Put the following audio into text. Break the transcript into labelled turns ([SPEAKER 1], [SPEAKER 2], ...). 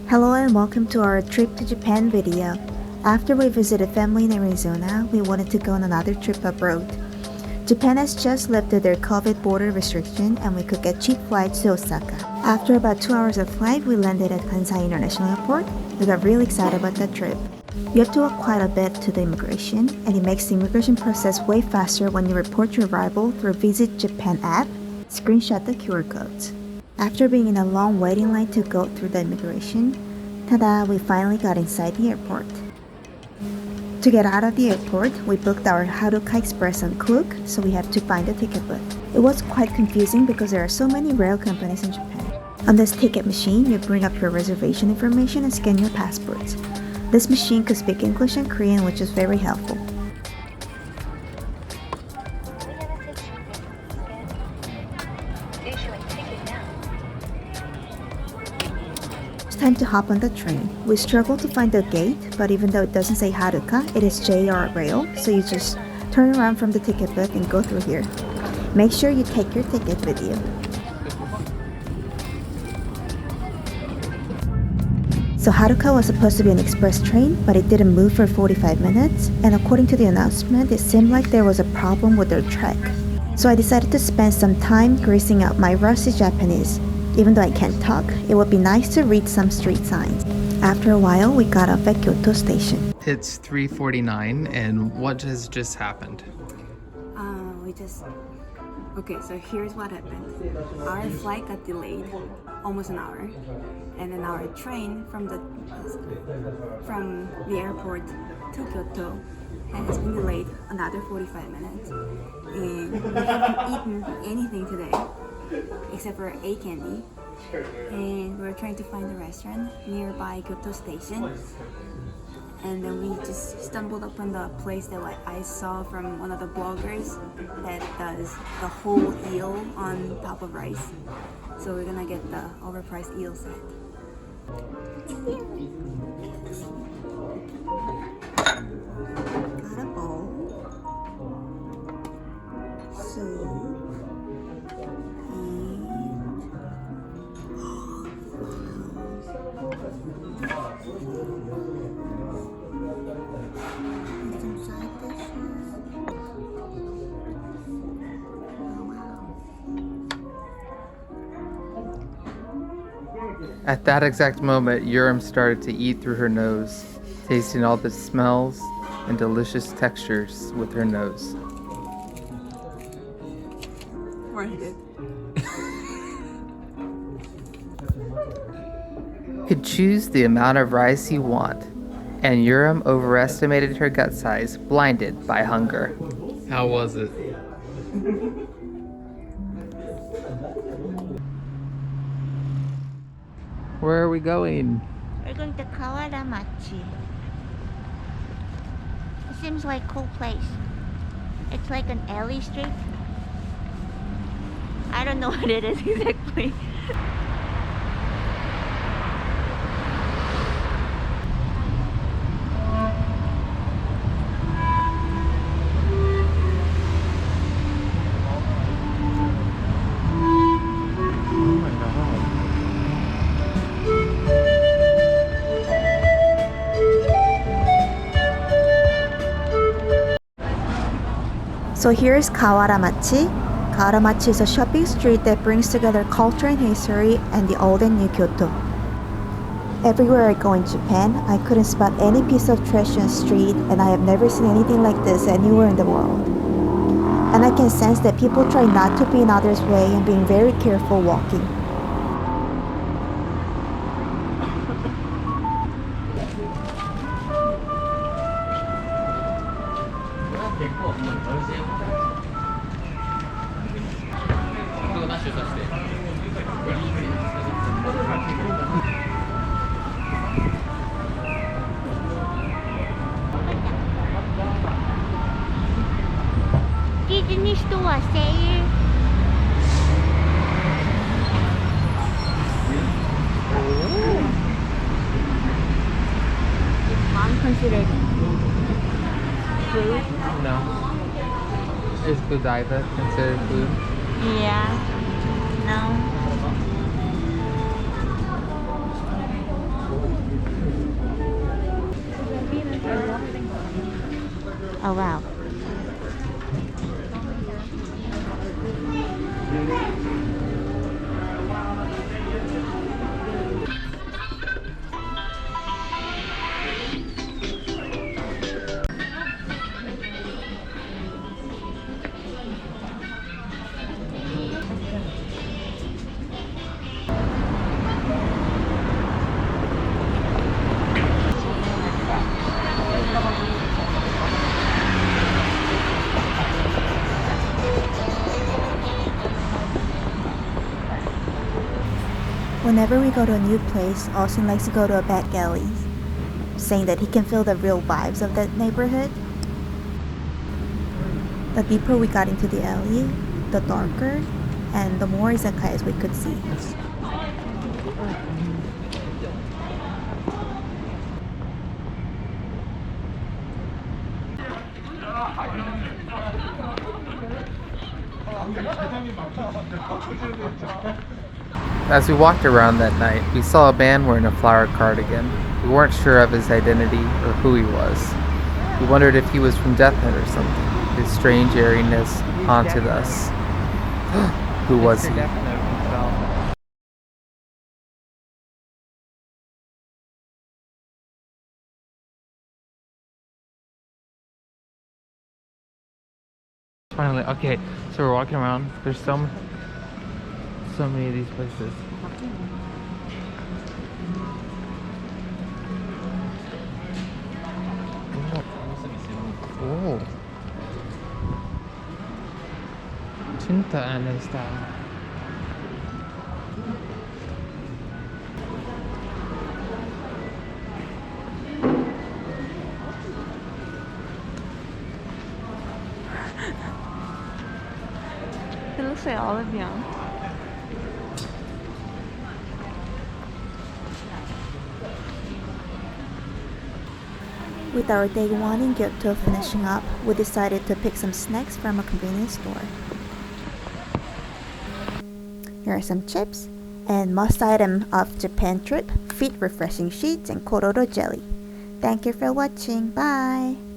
[SPEAKER 1] Hello and welcome to our trip to Japan video. After we visited family in Arizona, we wanted to go on another trip abroad. Japan has just lifted their COVID border restriction and we could get cheap flights to Osaka. After about 2 hours of flight, we landed at Kansai International Airport. We got really excited about that trip. You have to walk quite a bit to the immigration, and it makes the immigration process way faster when you report your arrival through Visit Japan app, screenshot the QR codes. After being in a long waiting line to go through the immigration, tada, we finally got inside the airport. To get out of the airport, we booked our Haruka Express on Klook, so we had to find a ticket booth. It was quite confusing because there are so many rail companies in Japan. On this ticket machine, you bring up your reservation information and scan your passports. This machine could speak English and Korean, which is very helpful. It's time to hop on the train. We struggled to find the gate, but even though it doesn't say Haruka, it is JR Rail, so you just turn around from the ticket booth and go through here. Make sure you take your ticket with you. So Haruka was supposed to be an express train, but it didn't move for 45 minutes, and according to the announcement, it seemed like there was a problem with their track. So I decided to spend some time greasing up my rusty Japanese. Even though I can't talk, it would be nice to read some street signs. After a while, we got off at Kyoto station.
[SPEAKER 2] It's 3:49, and what has just happened?
[SPEAKER 3] Okay, so here's what happened. Our flight got delayed almost an hour, and then our train from the airport to Kyoto has been delayed another 45 minutes, and we haven't eaten anything today except for a candy, and we're trying to find a restaurant nearby Kyoto station. And then we just stumbled upon the place that I saw from one of the bloggers that does the whole eel on top of rice. So we're gonna get the overpriced eel set.
[SPEAKER 1] Got a bowl.
[SPEAKER 2] At that exact moment, Yoorim started to eat through her nose, tasting all the smells and delicious textures with her nose. Could choose the amount of rice you want, and Yoorim overestimated her gut size, blinded by hunger. How was it? Where are we going?
[SPEAKER 4] We're going to Kawaramachi. It seems like a cool place. It's like an alley street. I don't know what it is exactly.
[SPEAKER 1] So here's Kawaramachi. Kawaramachi is a shopping street that brings together culture and history and the old and new Kyoto. Everywhere I go in Japan, I couldn't spot any piece of trash on the street, and I have never seen anything like this anywhere in the world. And I can sense that people try not to be in others' way and being very careful walking.
[SPEAKER 4] Disney store sale. Mom considered food.
[SPEAKER 2] No. Is Godiva considered food?
[SPEAKER 4] Yeah. No. Oh wow.
[SPEAKER 1] Whenever we go to a new place, Austin likes to go to a back alley, saying that he can feel the real vibes of that neighborhood. The deeper we got into the alley, the darker and the more izakayas we could see.
[SPEAKER 2] As we walked around that night, we saw a man wearing a flower cardigan. We weren't sure of his identity or who he was. We wondered if he was from Death Note or something. His strange airiness haunted us. Who was he? Finally, okay, so we're walking around. There's so many of these places. Oh, 진짜 안에 style.
[SPEAKER 4] It looks like olive young.
[SPEAKER 1] With our day 1 in Kyoto finishing up, we decided to pick some snacks from a convenience store. Here are some chips and must item of Japan trip, feet refreshing sheets and Kororo jelly. Thank you for watching. Bye!